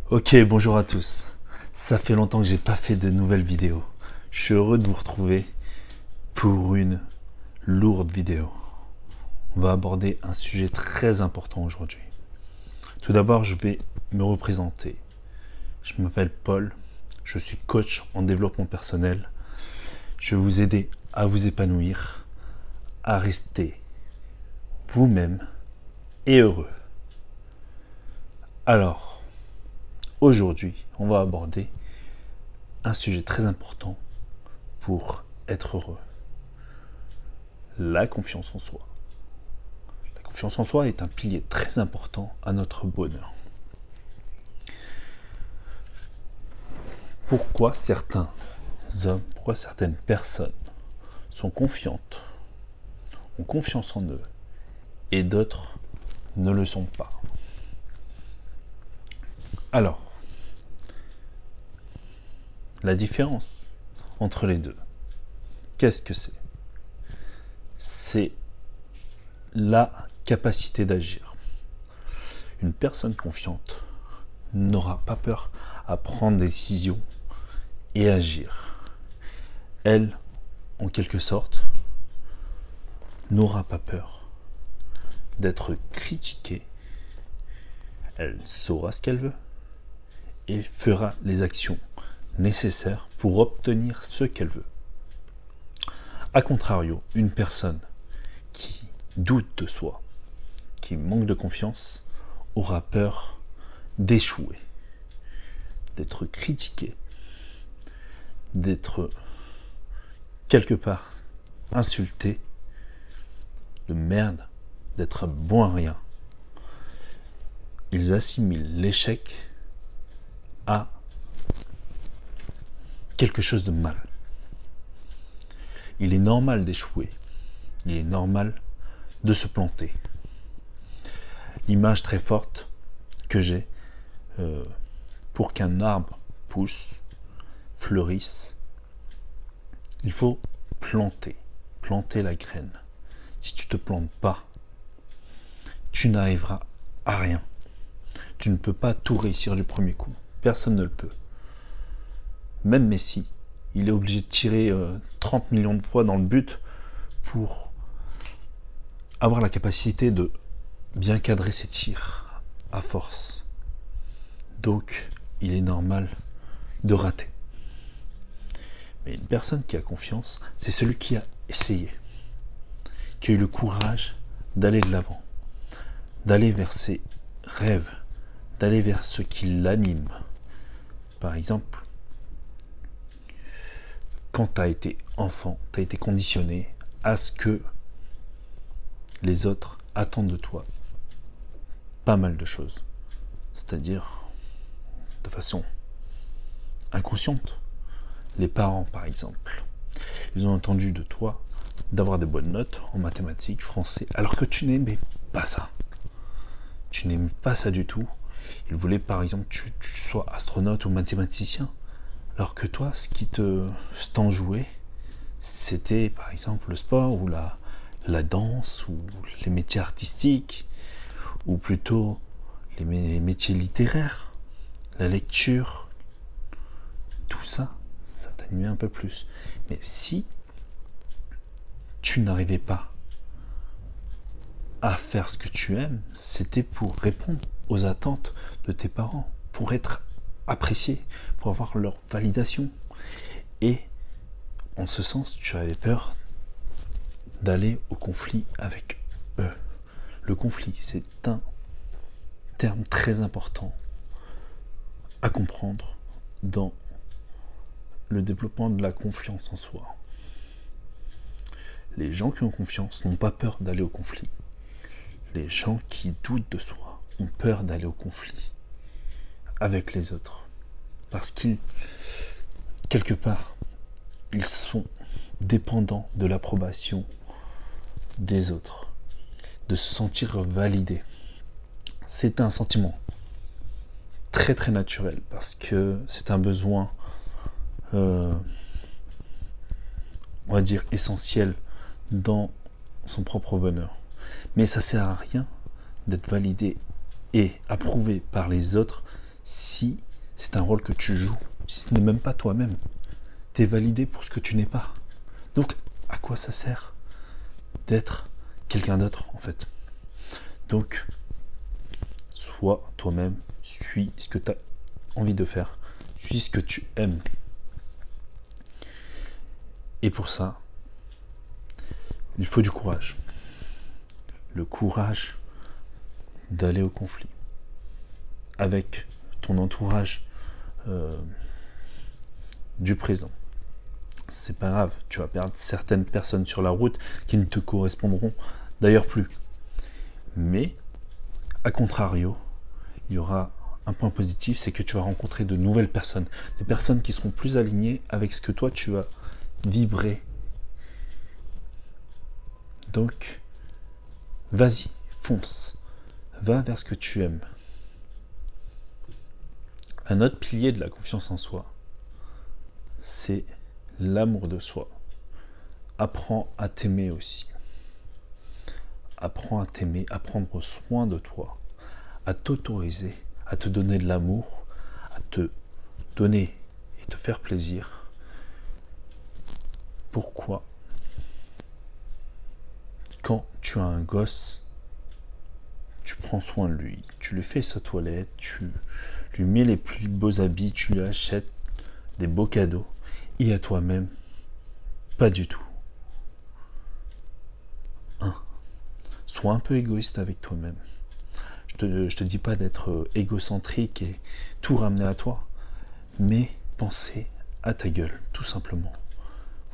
Ok, bonjour à tous. Ça fait longtemps que j'ai pas fait de nouvelles vidéos. Je suis heureux de vous retrouver pour une lourde vidéo. On va aborder un sujet très important aujourd'hui. Tout d'abord, je vais me représenter. Je m'appelle Paul, je suis coach en développement personnel. Je vais vous aider à vous épanouir, à rester vous-même et heureux. Alors, aujourd'hui, on va aborder un sujet très important pour être heureux. La confiance en soi. La confiance en soi est un pilier très important à notre bonheur. Pourquoi certains hommes, pourquoi certaines personnes sont confiantes, ont confiance en eux, et d'autres ne le sont pas? Alors, la différence entre les deux, qu'est-ce que c'est? C'est la capacité d'agir. Une personne confiante n'aura pas peur à prendre des décisions et agir. Elle, en quelque sorte, n'aura pas peur d'être critiquée. Elle saura ce qu'elle veut et fera les actions nécessaires pour obtenir ce qu'elle veut. A contrario, une personne qui doute de soi, qui manque de confiance, aura peur d'échouer, d'être critiquée, d'être quelque part insulté, de merde, d'être bon à rien. Ils assimilent l'échec à quelque chose de mal. Il est normal d'échouer. Il est normal de se planter. L'image très forte que j'ai, pour qu'un arbre pousse, fleurisse, il faut planter la graine. Si tu ne te plantes pas, tu n'arriveras à rien. Tu ne peux pas tout réussir du premier coup. Personne ne le peut. Même Messi, il est obligé de tirer 30 millions de fois dans le but pour avoir la capacité de bien cadrer ses tirs à force. Donc, il est normal de rater. Mais une personne qui a confiance, c'est celui qui a essayé, qui a eu le courage d'aller de l'avant, d'aller vers ses rêves, d'aller vers ce qui l'anime. Par exemple, quand tu as été enfant, tu as été conditionné à ce que les autres attendent de toi pas mal de choses. C'est-à-dire de façon inconsciente. Les parents, par exemple, ils ont entendu de toi d'avoir des bonnes notes en mathématiques, français, alors que tu n'aimais pas ça. Tu n'aimais pas ça du tout. Ils voulaient, par exemple, que tu sois astronaute ou mathématicien. Alors que toi, ce qui t'enjouait, c'était par exemple le sport ou la danse ou les métiers artistiques ou plutôt les métiers littéraires, la lecture, tout ça, ça t'animait un peu plus. Mais si tu n'arrivais pas à faire ce que tu aimes, c'était pour répondre aux attentes de tes parents, pour être apprécié, pour avoir leur validation. Et en ce sens, tu avais peur d'aller au conflit avec eux. Le conflit, c'est un terme très important à comprendre dans le développement de la confiance en soi. Les gens qui ont confiance n'ont pas peur d'aller au conflit. Les gens qui doutent de soi ont peur d'aller au conflit avec les autres. Parce qu'ils, quelque part, ils sont dépendants de l'approbation des autres, de se sentir validés. C'est un sentiment très très naturel parce que c'est un besoin, on va dire, essentiel dans son propre bonheur. Mais ça sert à rien d'être validé et approuvé par les autres si c'est un rôle que tu joues, si ce n'est même pas toi-même. Tu es validé pour ce que tu n'es pas. Donc, à quoi ça sert d'être quelqu'un d'autre, en fait? Donc, sois toi-même, suis ce que tu as envie de faire, suis ce que tu aimes. Et pour ça, il faut du courage. Le courage d'aller au conflit avec ton entourage du présent. C'est pas grave, tu vas perdre certaines personnes sur la route qui ne te correspondront d'ailleurs plus. Mais, à contrario, il y aura un point positif, c'est que tu vas rencontrer de nouvelles personnes, des personnes qui seront plus alignées avec ce que toi tu vas vibrer. Donc, vas-y, fonce, va vers ce que tu aimes. Un autre pilier de la confiance en soi, c'est l'amour de soi. Apprends à t'aimer aussi. Apprends à t'aimer, à prendre soin de toi, à t'autoriser, à te donner de l'amour, à te donner et te faire plaisir. Pourquoi? Quand tu as un gosse, tu prends soin de lui, tu lui fais sa toilette, tu lui mets les plus beaux habits, tu lui achètes des beaux cadeaux, et à toi-même, pas du tout. Sois un peu égoïste avec toi-même. Je te dis pas d'être égocentrique et tout ramener à toi, mais penser à ta gueule, tout simplement.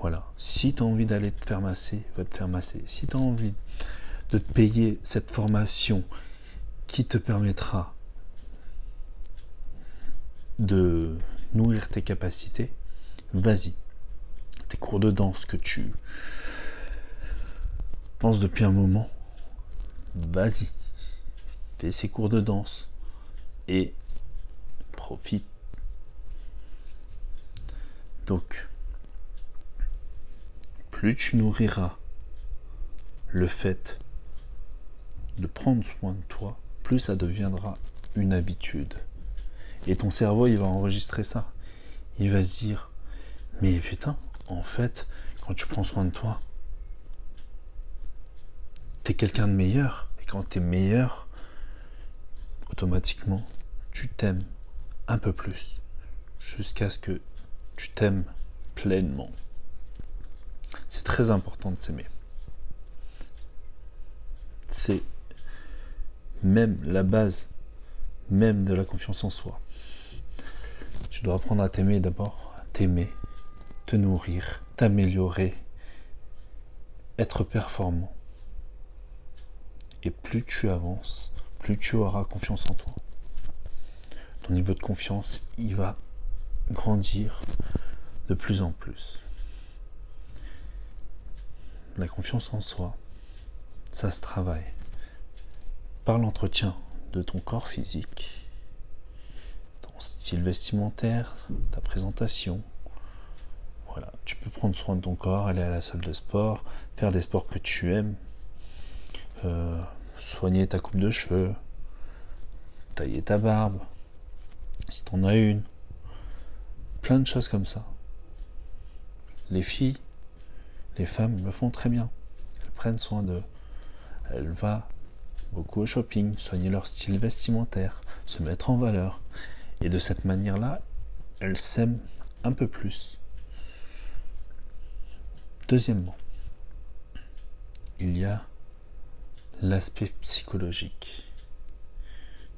Voilà. Si tu as envie d'aller te faire masser, va te faire masser. Si tu as envie de te payer cette formation qui te permettra de nourrir tes capacités, vas-y. Tes cours de danse que tu penses depuis un moment, vas-y. Fais ces cours de danse et profite. Donc, plus tu nourriras le fait de prendre soin de toi, plus ça deviendra une habitude. Et ton cerveau, il va enregistrer ça. Il va se dire, mais putain, en fait, quand tu prends soin de toi, t'es quelqu'un de meilleur. Et quand t'es meilleur, automatiquement, tu t'aimes un peu plus. Jusqu'à ce que tu t'aimes pleinement. C'est très important de s'aimer. C'est même la base même de la confiance en soi. Tu dois apprendre à t'aimer d'abord, à t'aimer, te nourrir, t'améliorer, être performant. Et plus tu avances, plus tu auras confiance en toi. Ton niveau de confiance, il va grandir de plus en plus. La confiance en soi, ça se travaille par l'entretien de ton corps physique, ton style vestimentaire, ta présentation. Voilà, tu peux prendre soin de ton corps, aller à la salle de sport, faire des sports que tu aimes, soigner ta coupe de cheveux, tailler ta barbe, si t'en as une, plein de choses comme ça. Les filles, les femmes le font très bien. Elles prennent soin d'eux. Elles vont beaucoup au shopping, soigner leur style vestimentaire, se mettre en valeur. Et de cette manière-là, elles s'aiment un peu plus. Deuxièmement, il y a l'aspect psychologique.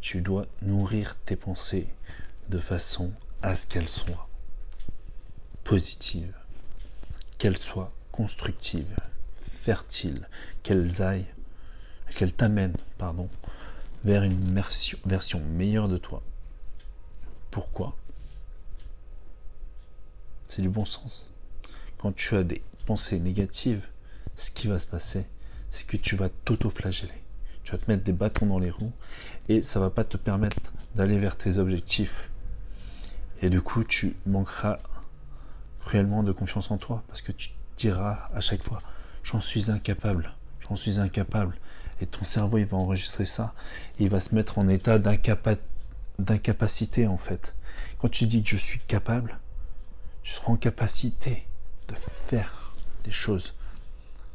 Tu dois nourrir tes pensées de façon à ce qu'elles soient positives, qu'elles soient constructives, fertiles, qu'elles t'amènent, vers une version meilleure de toi. Pourquoi? C'est du bon sens. Quand tu as des pensées négatives, ce qui va se passer, c'est que tu vas t'auto-flageller. Tu vas te mettre des bâtons dans les roues et ça va pas te permettre d'aller vers tes objectifs. Et du coup, tu manqueras cruellement de confiance en toi parce que tu te diras à chaque fois j'en suis incapable. Et ton cerveau, il va enregistrer ça et il va se mettre en état d'incapacité en fait. Quand tu dis que je suis capable, tu seras en capacité de faire des choses.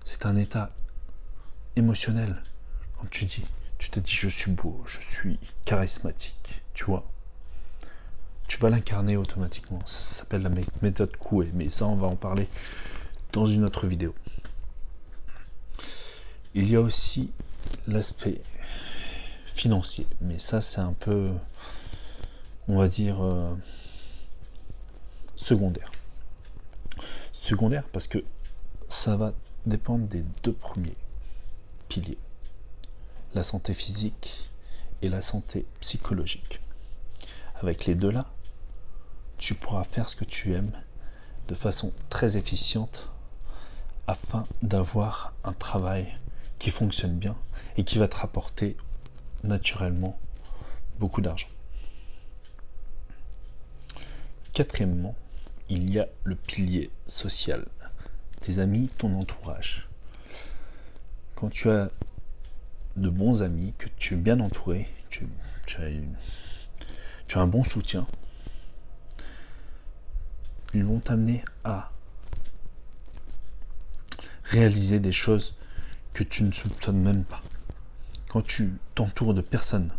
C'est un état émotionnel. Quand tu te dis je suis beau, je suis charismatique, tu vois. Tu vas l'incarner automatiquement. Ça s'appelle la méthode Coué, mais ça on va en parler dans une autre vidéo. Il y a aussi l'aspect financier, mais ça c'est un peu, on va dire, secondaire. Secondaire parce que ça va dépendre des deux premiers piliers, la santé physique et la santé psychologique. Avec les deux là, tu pourras faire ce que tu aimes de façon très efficiente afin d'avoir un travail qui fonctionne bien et qui va te rapporter naturellement beaucoup d'argent. Quatrièmement, il y a le pilier social, tes amis, ton entourage. Quand tu as de bons amis, que tu es bien entouré, tu as un bon soutien, ils vont t'amener à réaliser des choses que tu ne soupçonnes même pas. Quand tu t'entoures de personnes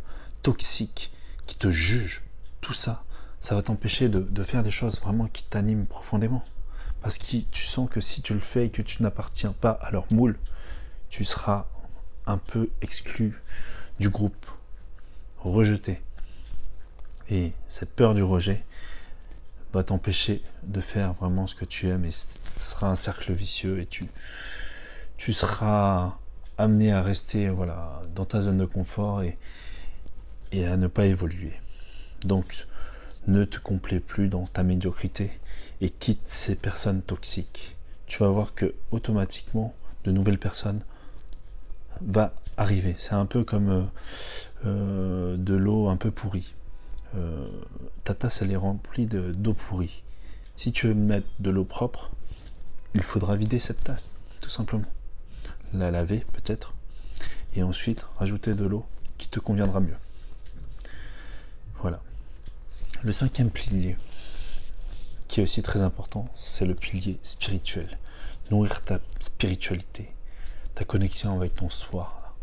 toxiques qui te jugent, tout ça, ça va t'empêcher de faire des choses vraiment qui t'animent profondément. Parce que tu sens que si tu le fais et que tu n'appartiens pas à leur moule, tu seras un peu exclu du groupe, rejeté. Et cette peur du rejet va t'empêcher de faire vraiment ce que tu aimes et ce sera un cercle vicieux et tu seras amené à rester dans ta zone de confort et à ne pas évoluer. Donc, ne te complais plus dans ta médiocrité et quitte ces personnes toxiques. Tu vas voir que automatiquement, de nouvelles personnes vont arriver. C'est un peu comme de l'eau un peu pourrie. Ta tasse, elle est remplie d'eau pourrie. Si tu veux mettre de l'eau propre, il faudra vider cette tasse, tout simplement. La laver peut-être, et ensuite rajouter de l'eau qui te conviendra mieux. Voilà. Le cinquième pilier, qui est aussi très important, c'est le pilier spirituel. Nourrir ta spiritualité, ta connexion avec ton soi,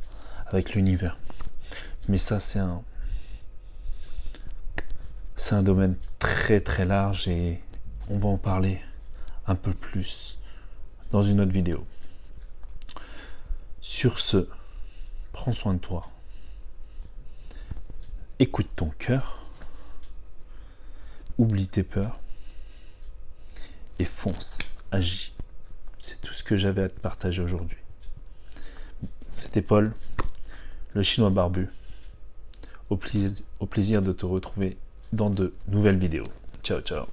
avec l'univers. Mais ça, c'est un domaine très très large et on va en parler un peu plus dans une autre vidéo. Sur ce, prends soin de toi. Écoute ton cœur. Oublie tes peurs. Et fonce, agis. C'est tout ce que j'avais à te partager aujourd'hui. C'était Paul, le chinois barbu. Au plaisir de te retrouver dans de nouvelles vidéos. Ciao, ciao.